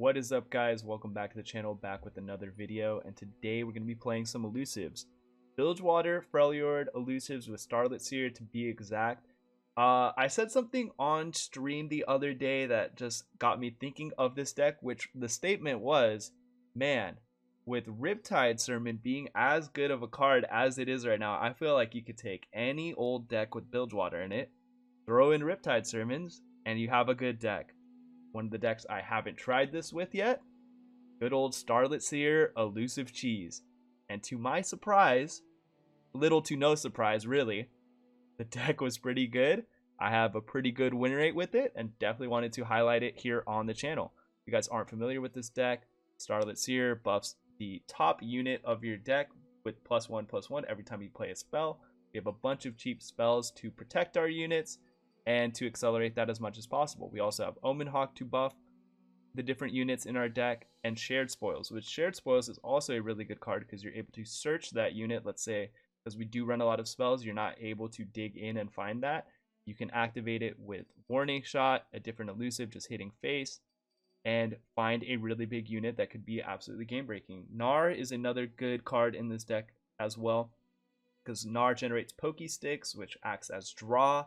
What is up, guys? Welcome back to the channel, back with another video, and today we're going to be playing some Elusives. Bilgewater, Freljord, Elusives with Starlit Seer to be exact. I said something on stream the other day that just got me thinking of this deck, which the statement was, man, with Riptide Sermon being as good of a card as it is right now, I feel like you could take any old deck with Bilgewater in it, throw in Riptide Sermons, and you have a good deck. One of the decks I haven't tried this with yet, good old Starlit Seer, Elusive Cheese. And to my surprise, little to no surprise really, the deck was pretty good. I have a pretty good win rate with it and definitely wanted to highlight it here on the channel. If you guys aren't familiar with this deck, Starlit Seer buffs the top unit of your deck with +1/+1 every time you play a spell. We have a bunch of cheap spells to protect our units and to accelerate that as much as possible. We also have Omen Hawk to buff the different units in our deck, and Shared Spoils, which Shared Spoils is also a really good card because you're able to search that unit. Let's say, because we do run a lot of spells, you're not able to dig in and find that. You can activate it with Warning Shot, a different Elusive just hitting face, and find a really big unit that could be absolutely game-breaking. Gnar is another good card in this deck as well, because Gnar generates Pokey Sticks, which acts as draw,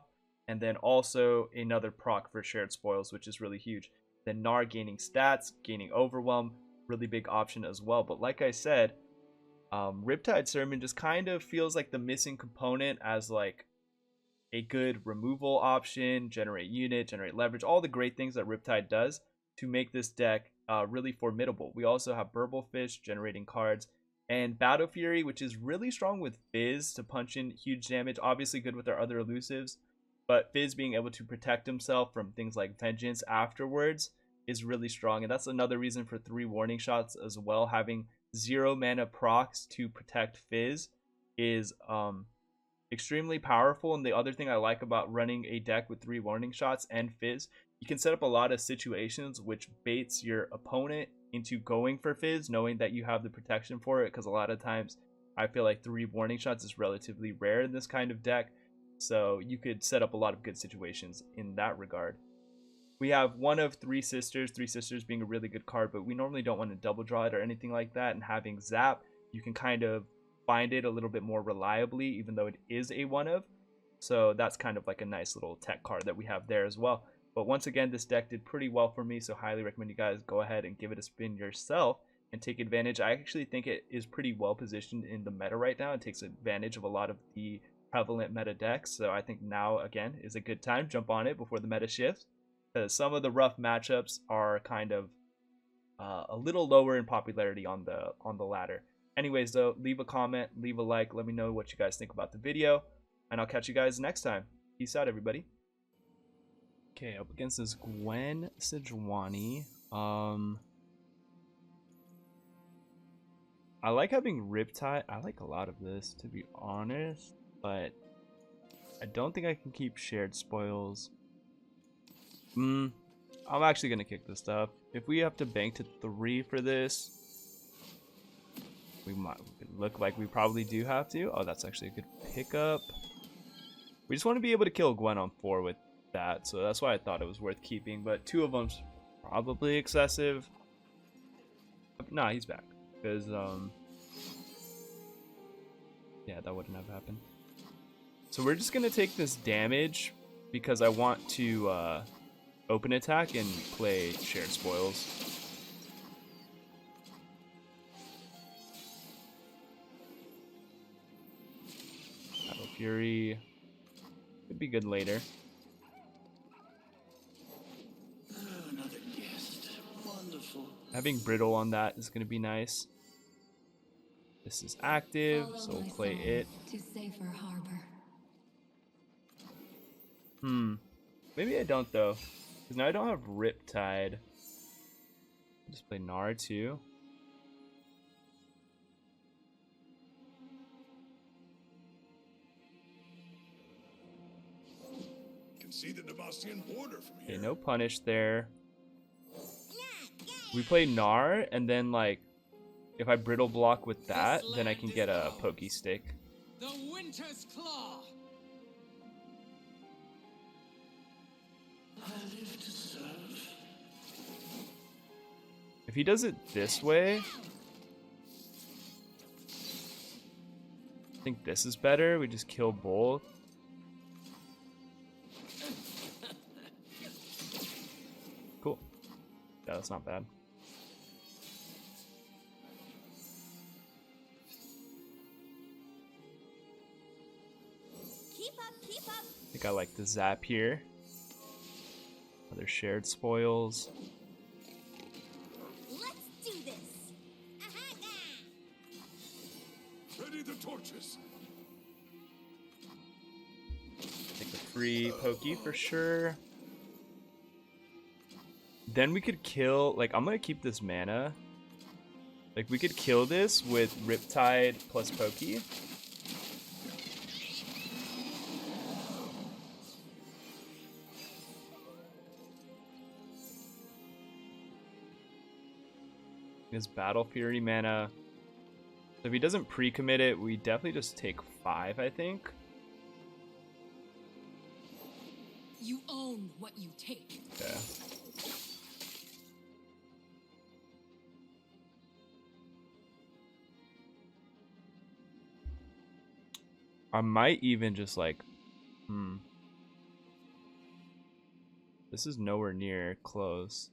and then also another proc for Shared Spoils, which is really huge. Then Gnar gaining stats, gaining Overwhelm, really big option as well. But like I said, Riptide Sermon just kind of feels like the missing component as like a good removal option, generate unit, generate leverage, all the great things that Riptide does to make this deck really formidable. We also have Burblefish generating cards, and Battle Fury, which is really strong with Fizz to punch in huge damage, obviously good with our other Elusives. But Fizz being able to protect himself from things like Vengeance afterwards is really strong. And that's another reason for 3 Warning Shots as well. Having 0 mana procs to protect Fizz is extremely powerful. And the other thing I like about running a deck with 3 Warning Shots and Fizz, you can set up a lot of situations which baits your opponent into going for Fizz, knowing that you have the protection for it. Because a lot of times I feel like 3 Warning Shots is relatively rare in this kind of deck. So you could set up a lot of good situations in that regard. We have one of 3 Sisters, 3 Sisters being a really good card, but we normally don't want to double draw it or anything like that. And having Zap, you can kind of find it a little bit more reliably, even though it is a one of. So that's kind of like a nice little tech card that we have there as well. But once again, this deck did pretty well for me, so highly recommend you guys go ahead and give it a spin yourself and take advantage. I actually think it is pretty well positioned in the meta right now. It takes advantage of a lot of the prevalent meta decks, so I think now again is a good time. Jump on it before the meta shifts, because some of the rough matchups are kind of a little lower in popularity on the ladder. Anyways though, leave a comment, leave a like, let me know what you guys think about the video, and I'll catch you guys next time. Peace out, everybody. Okay, up against this Gwen Sejuani. I like having Riptide. I like a lot of this, to be honest, but I don't think I can keep Shared Spoils. I'm actually gonna kick this stuff. If we have to bank to 3 for this, we look like we probably do have to. Oh, that's actually a good pickup. We just want to be able to kill Gwen on 4 with that, so that's why I thought it was worth keeping. But 2 of them's probably excessive. Nah, he's back because yeah, that wouldn't have happened. So we're just gonna take this damage because I want to open attack and play Shared Spoils. Battle Fury could be good later. Another guest. Wonderful. Having Brittle on that is gonna be nice. This is active, so we'll play it. To safer harbor. Maybe I don't though, because now I don't have Riptide. I'll just play Gnar too. Can see the Demacian border from here. Okay, no punish there. We play Gnar, and then like, if I brittle block with that, then I can get a Pokey Stick. The Winter's Claw. I live to serve. he does it this way, I think this is better. We just kill both. Cool. Yeah, that's not bad. Keep up, keep up. I think I like the zap here. Other shared spoils. Let's do this. Ready the torches. Take the free pokey for sure. Then we could kill, like, I'm gonna keep this mana. Like, we could kill this with Riptide plus pokey. His Battle Fury mana. So if he doesn't pre-commit it, we definitely just take 5, I think. You own what you take. Okay. I might even just like, This is nowhere near close.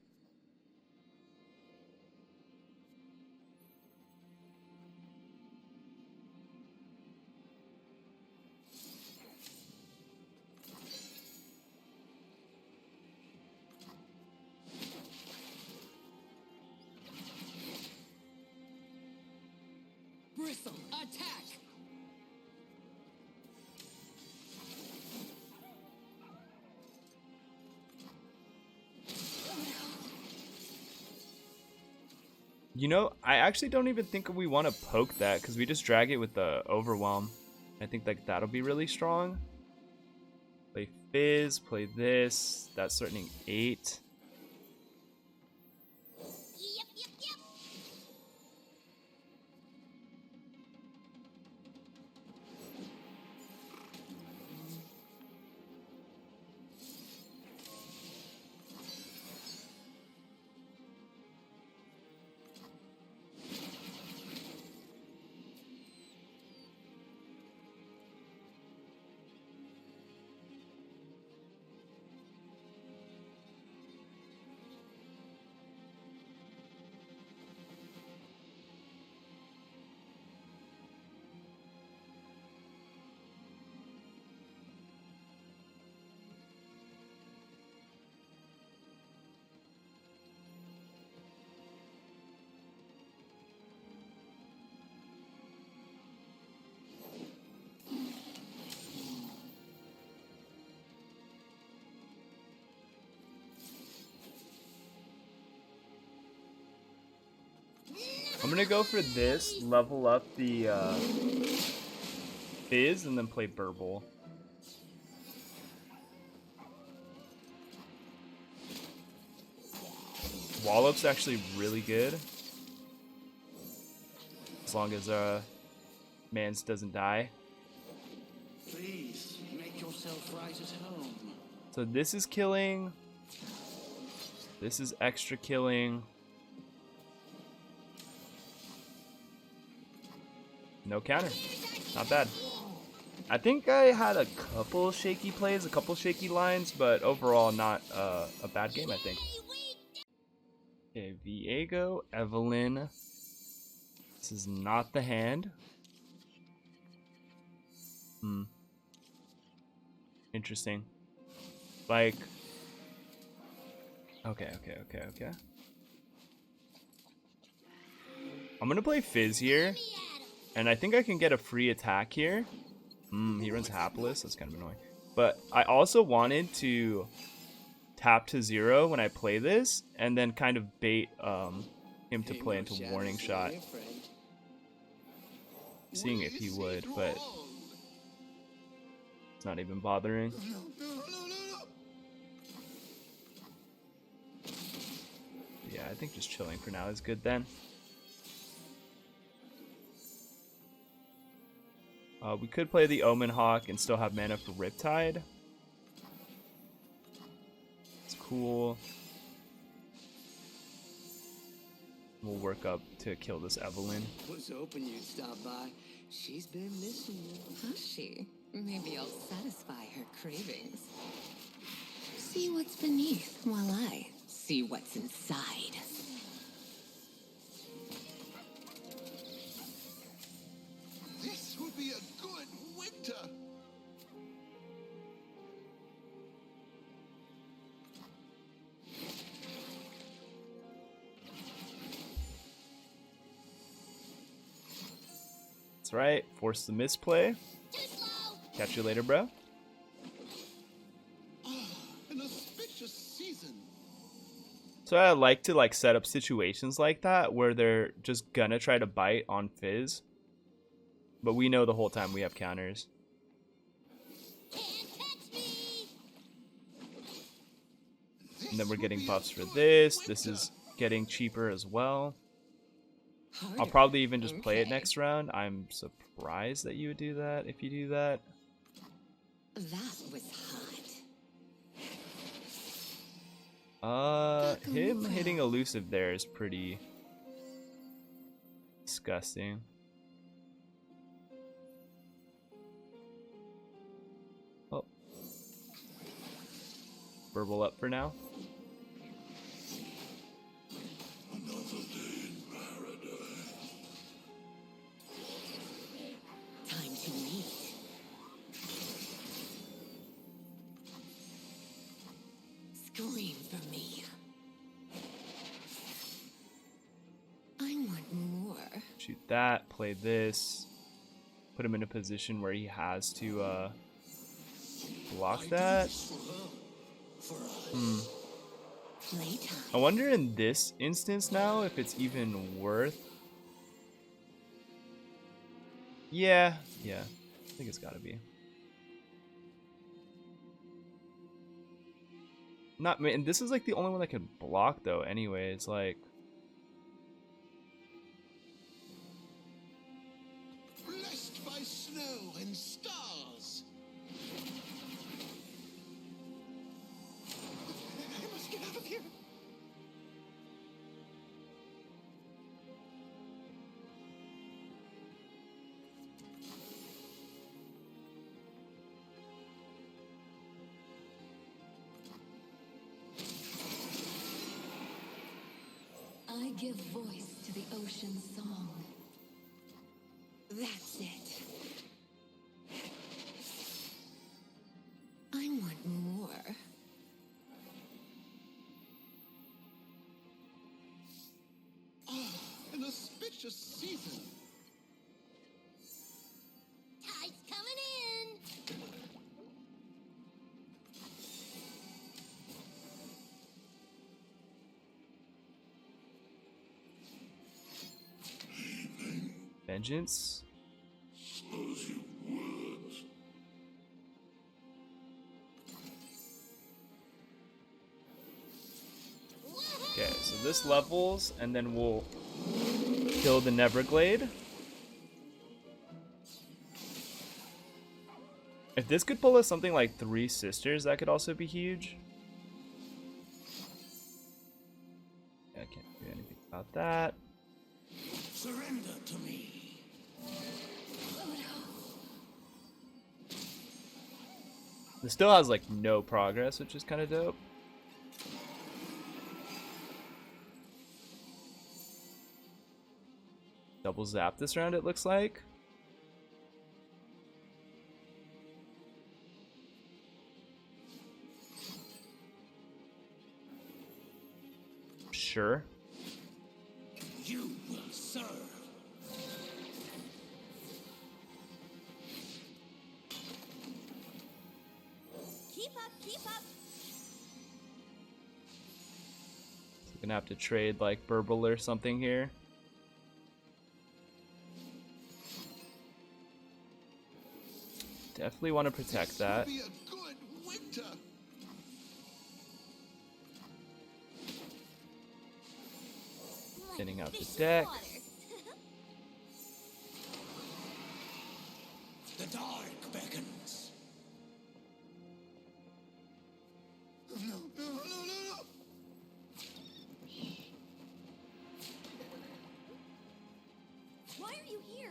Bristle, attack! You know, I actually don't even think we want to poke that because we just drag it with the Overwhelm. I think like that'll be really strong. Play Fizz, play this. That's threatening 8. Yep, yep, yep. I'm gonna go for this, level up the Fizz, and then play Burble. Wallop's actually really good. As long as Mans doesn't die. Please make yourself right at home. So this is killing. This is extra killing. No counter. Not bad. I think I had a couple shaky plays, a couple shaky lines, but overall not a bad game, I think. Okay, Viego, Evelyn. This is not the hand. Interesting. Like, okay. I'm gonna play Fizz here, and I think I can get a free attack here. He runs Hapless, that's kind of annoying. But I also wanted to tap to 0 when I play this, and then kind of bait him to play into Warning Shot. Seeing if he would, but it's not even bothering. Yeah, I think just chilling for now is good then. We could play the Omen Hawk and still have mana for Riptide. It's cool. We'll work up to kill this Evelyn. Was hoping you'd stop by. She's been missing you. Has she? Maybe I'll satisfy her cravings. See what's beneath while I see what's inside. This will be a good winter. That's right. Force the misplay. Too slow. Catch you later, bro. An auspicious season. So I like to like set up situations like that where they're just gonna try to bite on Fizz, but we know the whole time we have counters. Can't catch me. And then we're getting buffs for this. This is getting cheaper as well. I'll probably even just play it next round. I'm surprised that you would do that if you do that. That was hot. Him hitting Elusive there is pretty disgusting. Oh. Burble up for now. Time to meet. Scream for me. I want more. Shoot that, play this. Put him in a position where he has to block that. Playtime. I wonder in this instance now if it's even worth. Yeah, I think it's gotta be. Not, man, this is like the only one that can block though anyways, like. Blessed by snow and stars. I must get out of here. I give voice to the ocean's song. That's it. I want more. An auspicious season. Tide's coming in. Vengeance. Okay, so this levels, and then we'll kill the Neverglade. If this could pull us something like 3 Sisters, that could also be huge. I can't do anything about that. Surrender to me. This still has like no progress, which is kind of dope. Double zap this round, it looks like. Sure. You will serve. Keep up, keep up. So we're gonna have to trade like Burble or something here. Definitely want to protect that. Be a good winter. Thinning out the Fish in deck. water. The dark beckons. No, no, no, no, no. you here?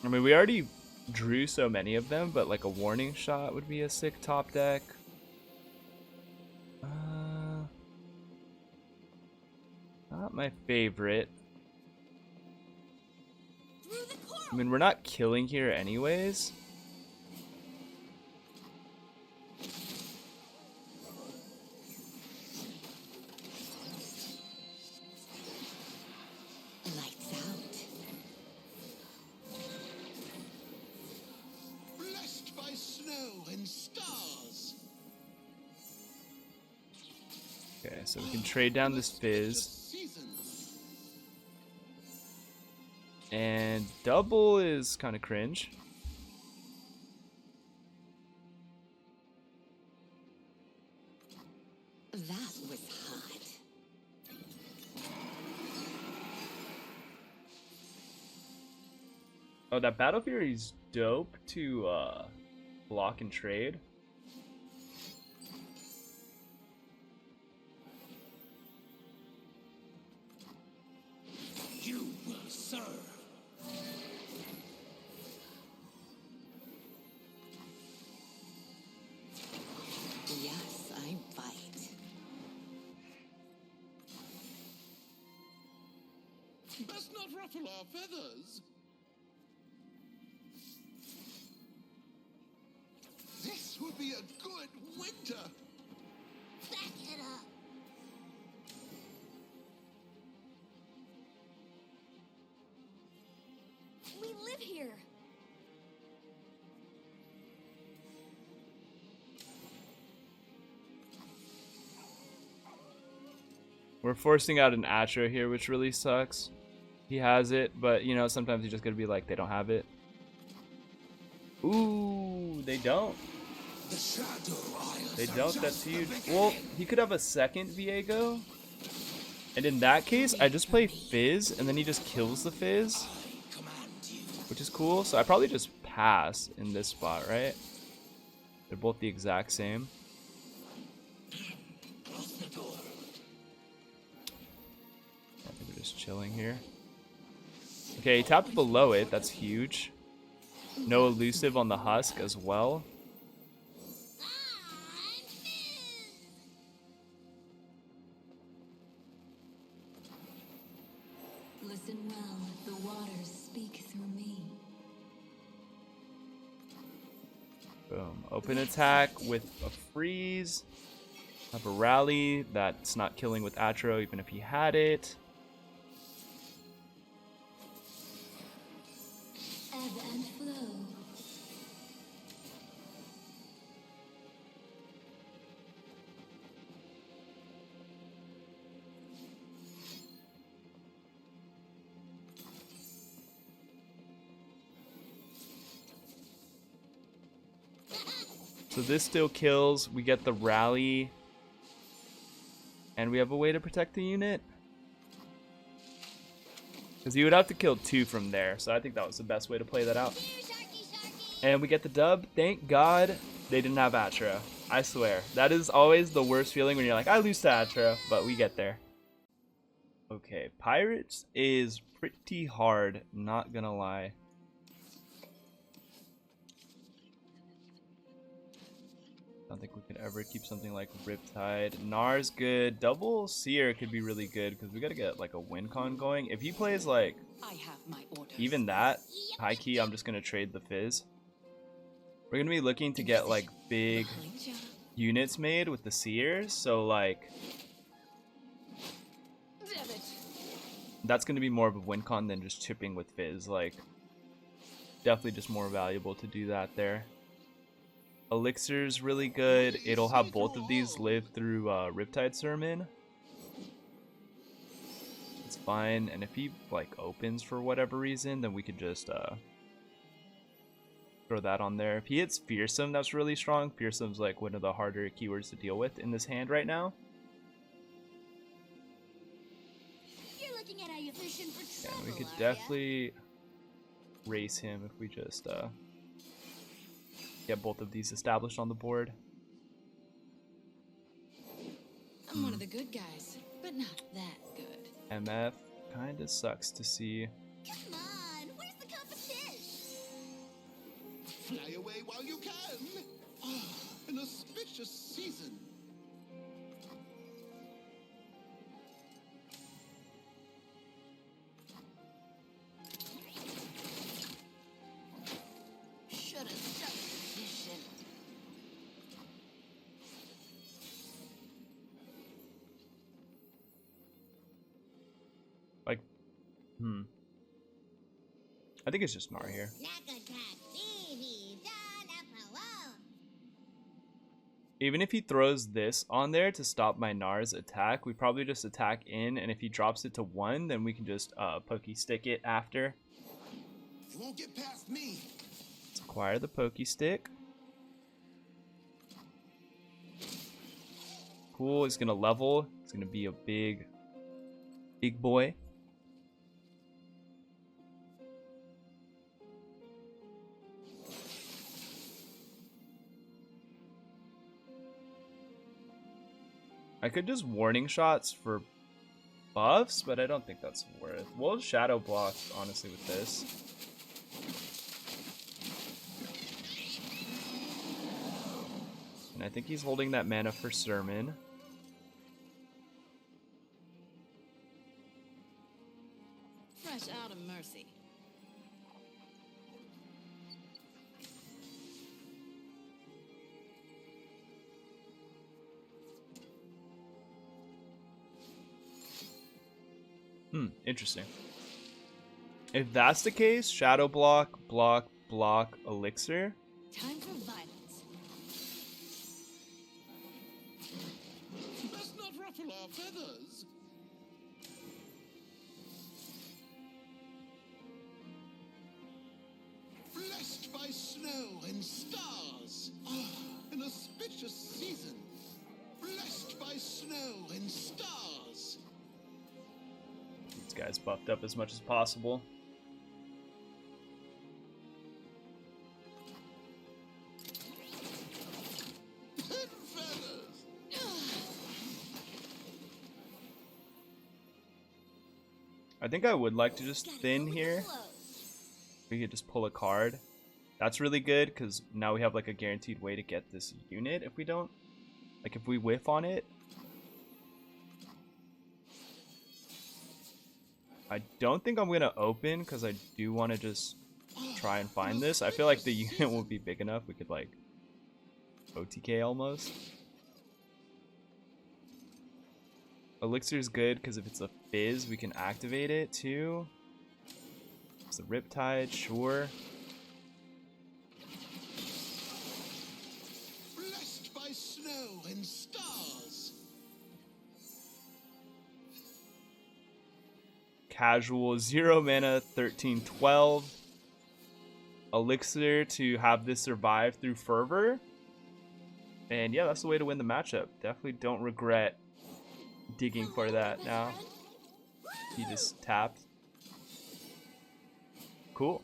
I mean, we already drew so many of them, but like a warning shot would be a sick top deck. Not my favorite. Through the coral. I mean, we're not killing here anyways. Lights out. Blessed by snow and stars. Okay, so we can trade down this Fizz. Seasons. And double is kind of cringe. That was hot. Oh, that Battle Fury's dope to block and trade. You will serve. Yes, I bite. Best not ruffle our feathers. This would be a good winter. Back it up. We live here. We're forcing out an Atro here, which really sucks. He has it, but you know, sometimes you just gotta be like, they don't have it. Ooh, they don't. The Shadow Isles. They are don't, just that's the huge. beginning. Well, he could have a second Viego. And in that case, I just play Fizz, and then he just kills the Fizz, I command you. which is cool. So I probably just pass in this spot, right? They're both the exact same. Close the door. I think we're just chilling here. Okay, he tapped below it. That's huge. No Elusive on the Husk as well. I'm Fizz. Listen well, the waters speak through me. Boom. Open attack with a freeze. Have a rally that's not killing with Atro even if he had it. Ebb and flow. So this still kills. We get the rally. And we have a way to protect the unit. Because you would have to kill 2 from there. So I think that was the best way to play that out. Here, Sharky, Sharky. And we get the dub. Thank God they didn't have Atro. I swear. That is always the worst feeling when you're like, I lose to Atro. But we get there. Okay. Pirates is pretty hard. Not gonna lie. I don't think we could ever keep something like Riptide. Gnar's good. Double Seer could be really good because we gotta get like a win con going. If he plays like I have my orders. even that, high key, I'm just gonna trade the Fizz. We're gonna be looking to get like big Behind ya. units made with the Seers, so like Damn it. that's gonna be more of a win con than just chipping with Fizz. Like definitely just more valuable to do that there. Elixir's really good. It'll have both of these live through Riptide Sermon. It's fine. And if he like opens for whatever reason, then we could just throw that on there. If he hits Fearsome, that's really strong. Fearsome's like one of the harder keywords to deal with in this hand right now. You're looking at how you fishing for Yeah, trouble, we could are definitely race him if we just get both of these established on the board. I'm one of the good guys, but not that good. MF kinda sucks to see. ya? Come on, where's the competition? Fly away while you can. Ah, an auspicious season. Should have stuck fishing. Like, I think it's just Gnar here. Even if he throws this on there to stop my Gnar's attack, we probably just attack in, and if he drops it to 1, then we can just pokey stick it after. You won't get past me. Let's acquire the pokey stick. Cool, he's gonna level. He's gonna be a big boy. I could just warning shots for buffs, but I don't think that's worth. We'll shadow block, honestly, with this. And I think he's holding that mana for Sermon. Fresh out of mercy. Interesting. If that's the case, shadow block, block, block, elixir. Time for violence. Let's not ruffle our feathers. Blessed by snow and stars. Ah, an auspicious season. Blessed by snow and stars. These guys buffed up as much as possible. Feathers. I think I would like to just Gotta thin go with the here. flow. We could just pull a card. That's really good because now we have like a guaranteed way to get this unit if we don't. Like if we whiff on it. I don't think I'm going to open because I do want to just try and find this. I feel like the unit won't be big enough. We could like OTK almost. Elixir is good because if it's a Fizz, we can activate it too. It's the Riptide, sure. Blessed by snow and stars. Casual, 0 mana, 13/12. Elixir to have this survive through Fervor. And yeah, that's the way to win the matchup. Definitely don't regret digging for that now. He just tapped. Cool.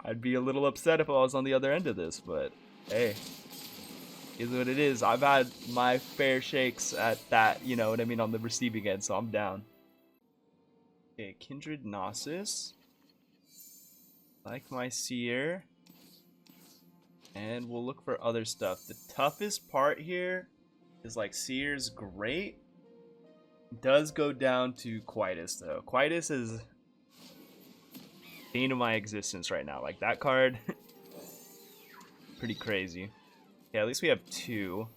I'd be a little upset if I was on the other end of this, but hey, is what it is. I've had my fair shakes at that, you know what I mean, on the receiving end, so I'm down. Okay, Kindred Gnosis. Like my Seer. And we'll look for other stuff. The toughest part here is like Seer's great. Does go down to Quietus though. Quietus is bane of my existence right now. Like that card, pretty crazy. Yeah, at least we have 2.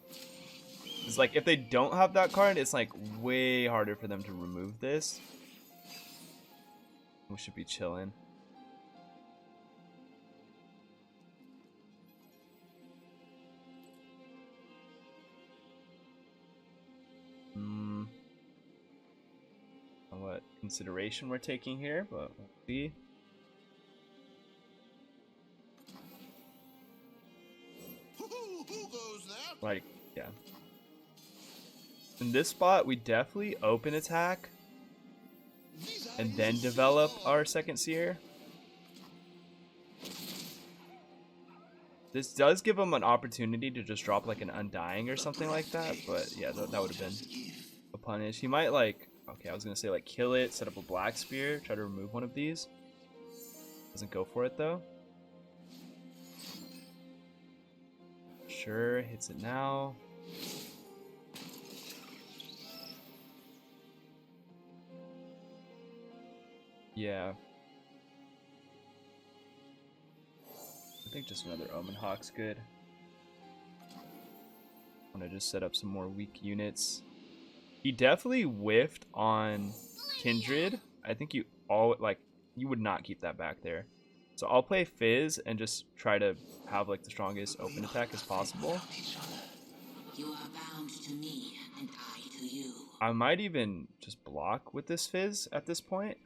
It's like if they don't have that card, it's like way harder for them to remove this. We should be chilling. What consideration we're taking here, but we'll see. Who goes there? Like, yeah. In this spot, we definitely open attack and then develop our second Seer. This does give him an opportunity to just drop like an Undying or something like that, but yeah, that would have been a punish. He might like, okay, I was gonna say like kill it, set up a Black Spear, try to remove one of these. Doesn't go for it though. Sure, hits it now. Yeah. I think just another Omen Hawk's good. I'm gonna just set up some more weak units. He definitely whiffed on Kindred. I think you would not keep that back there. So I'll play Fizz and just try to have like the strongest open attack as possible. You are bound to me, and I to you. I might even just block with this Fizz at this point.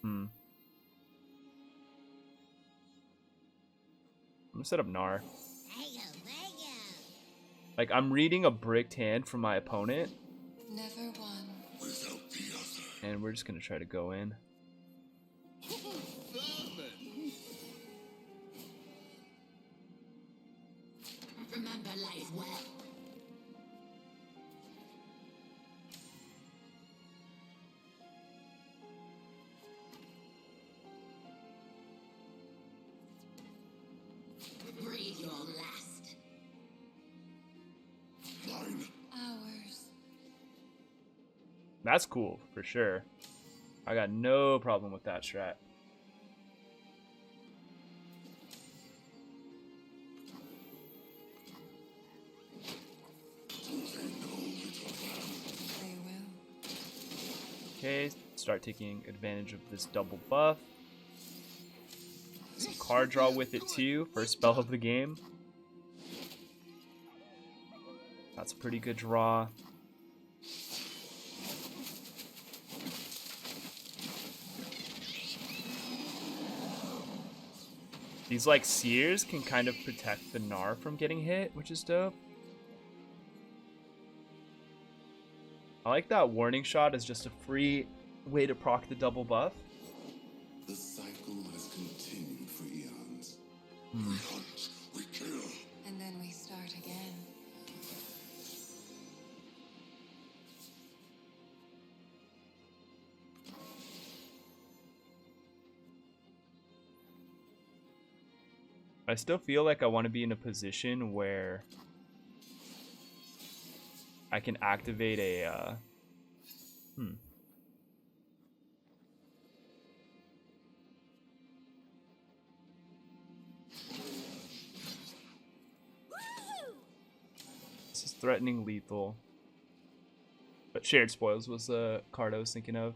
I'm gonna set up Gnar. Like, I'm reading a bricked hand from my opponent. Never one. Without the other. And we're just gonna try to go in. Remember life well. Breathe your last. Mine. Ours. That's cool, for sure. I got no problem with that strat. They will. Okay, start taking advantage of this double buff. Some card draw with it too, first spell of the game. That's a pretty good draw. These like Seers can kind of protect the Gnar from getting hit, which is dope. I like that warning shot as just a free way to proc the double buff. The cycle has continued for eons. We hunt, we kill. And then we start again. I still feel like I want to be in a position where I can activate a This is threatening lethal. But shared spoils was the card I was thinking of.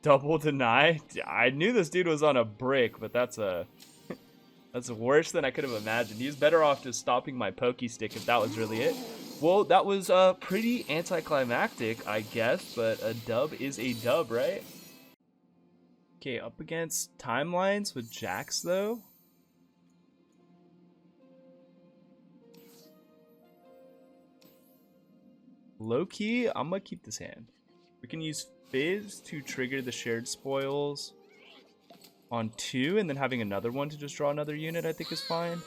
Double deny? I knew this dude was on a brick, but that's worse than I could have imagined. He's better off just stopping my pokey stick if that was really it. Well, that was pretty anticlimactic, I guess, but a dub is a dub, right? Okay, up against timelines with Jax though. Low key, I'm gonna keep this hand. We can use Fizz to trigger the shared spoils on 2, and then having another one to just draw another unit I think is fine.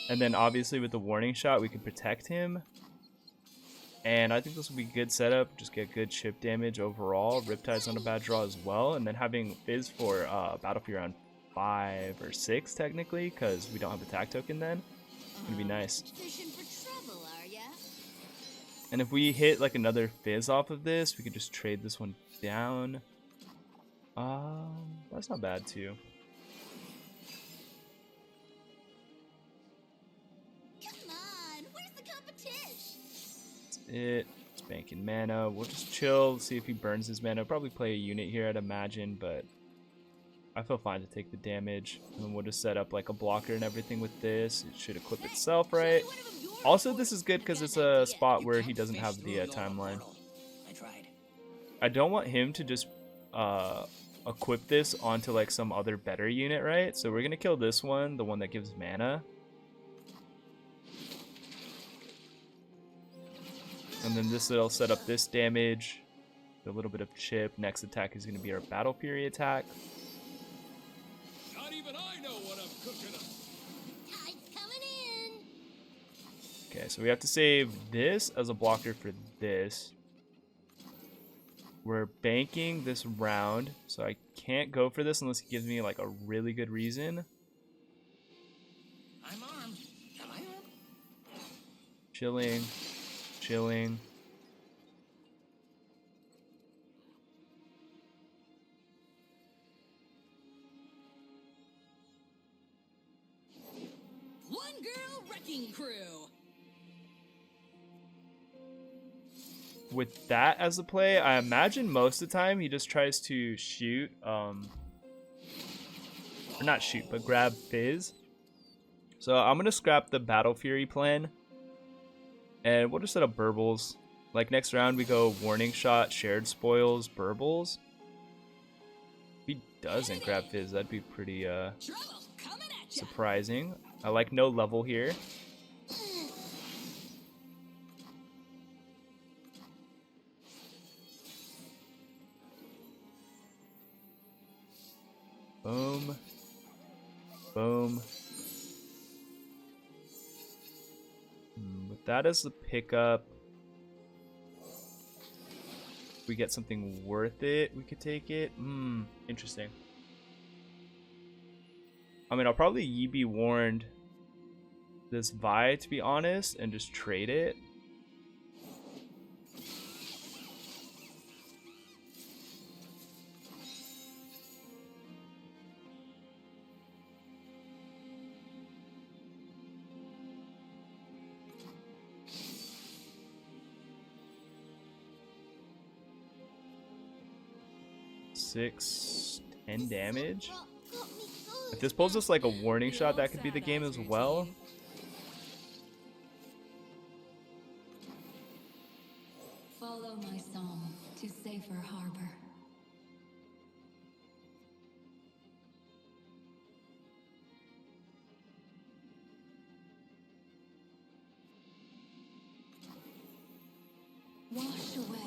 And then obviously with the warning shot we can protect him. And I think this will be a good setup, just get good chip damage overall. Riptide's not a bad draw as well. And then having Fizz for Battlefield round 5 or 6 technically, because we don't have attack token then. It's gonna be nice. Fishing for trouble, are ya? And if we hit like another Fizz off of this, we could just trade this one down. That's not bad too. Come on, where's the competition? That's it. It's banking mana. We'll just chill, see if he burns his mana. Probably play a unit here, I'd imagine, but I feel fine to take the damage. And then we'll just set up like a blocker and everything with this. It should equip itself, right? Also, this is good because it's a spot where he doesn't have the timeline. I tried. I don't want him to just equip this onto like some other better unit, right? So we're gonna kill this one, the one that gives mana, And then this will set up this damage. A little bit of chip. Next attack is going to be our Battle Fury attack. Not even I know what I'm cooking up. Tide's coming in. Okay, so we have to save this as a blocker for this. We're banking this round, so I can't go for this unless he gives me like a really good reason. I'm armed. Am I armed? Chilling. Chilling. One girl wrecking crew. With that as the play, I imagine most of the time he just tries to shoot, or not shoot, but grab Fizz. So I'm going to scrap the Battle Fury plan, and we'll just set up Burbles. Like next round we go Warning Shot, Shared Spoils, Burbles. If he doesn't grab Fizz, that'd be pretty Trouble coming at ya. surprising. I like no level here. Boom. Boom. With that as the pickup, if we get something worth it, we could take it. Interesting. I mean, I'll probably Ye Be Warned this Vi, to be honest, and just trade it. Six, 10 damage. If this pulls us like a Warning Shot, that could be the game as well. Follow my song to safer harbor. Wash away.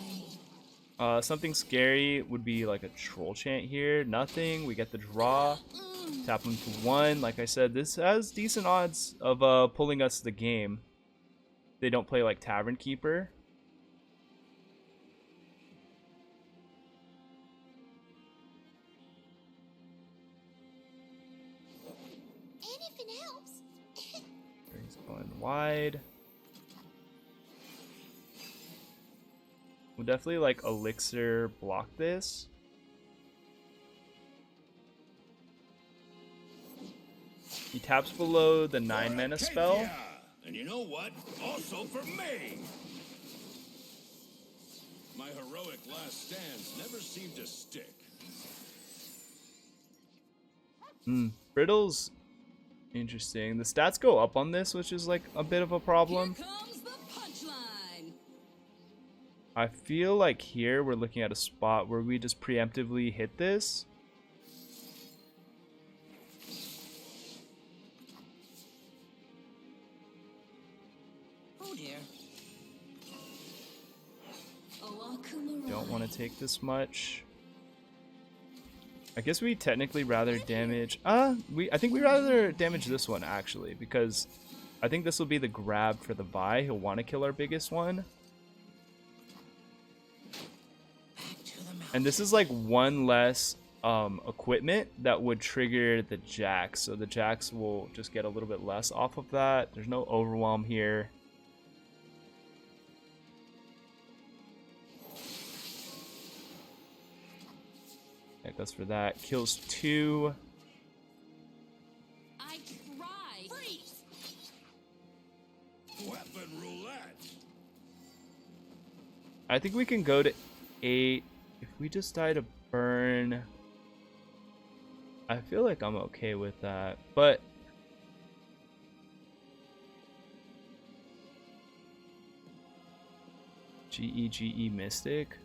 Something scary would be like a Troll Chant here. Nothing. We get the draw. Tap them to 1. Like I said, this has decent odds of pulling us the game. They don't play like Tavern Keeper. Anything helps. He's going wide. We'll definitely like Elixir block this. He taps below the 9 mana spell. And you know what? Also for me. My heroic last stands never seem to stick. Brittle's interesting. The stats go up on this, which is like a bit of a problem. Here comes the punchline. I feel like here we're looking at a spot where we just preemptively hit this. Oh dear. Don't want to take this much. I guess we technically rather damage. I think we rather damage this one actually, because I think this will be the grab for the Vi. He'll want to kill our biggest one. And this is like one less equipment that would trigger the Jax. So the Jax will just get a little bit less off of that. There's no overwhelm here. That goes for that. Kills 2. I try. Freeze. Weapon roulette. I think we can go to 8. If we just die to burn, I feel like I'm okay with that. But GE Mystic.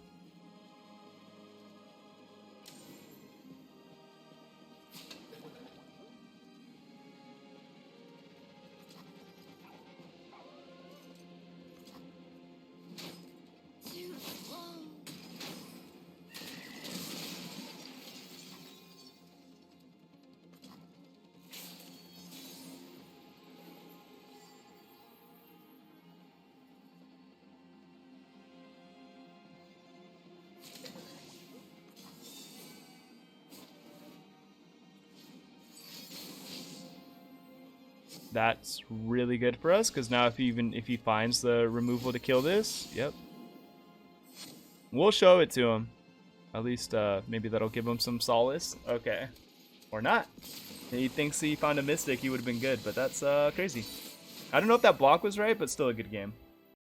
that's really good for us, because now if he finds the removal to kill this, yep, we'll show it to him. At least maybe that'll give him some solace. Okay, or not. He thinks he found a Mystic, he would have been good, but that's crazy. I don't know if that block was right, but still a good game.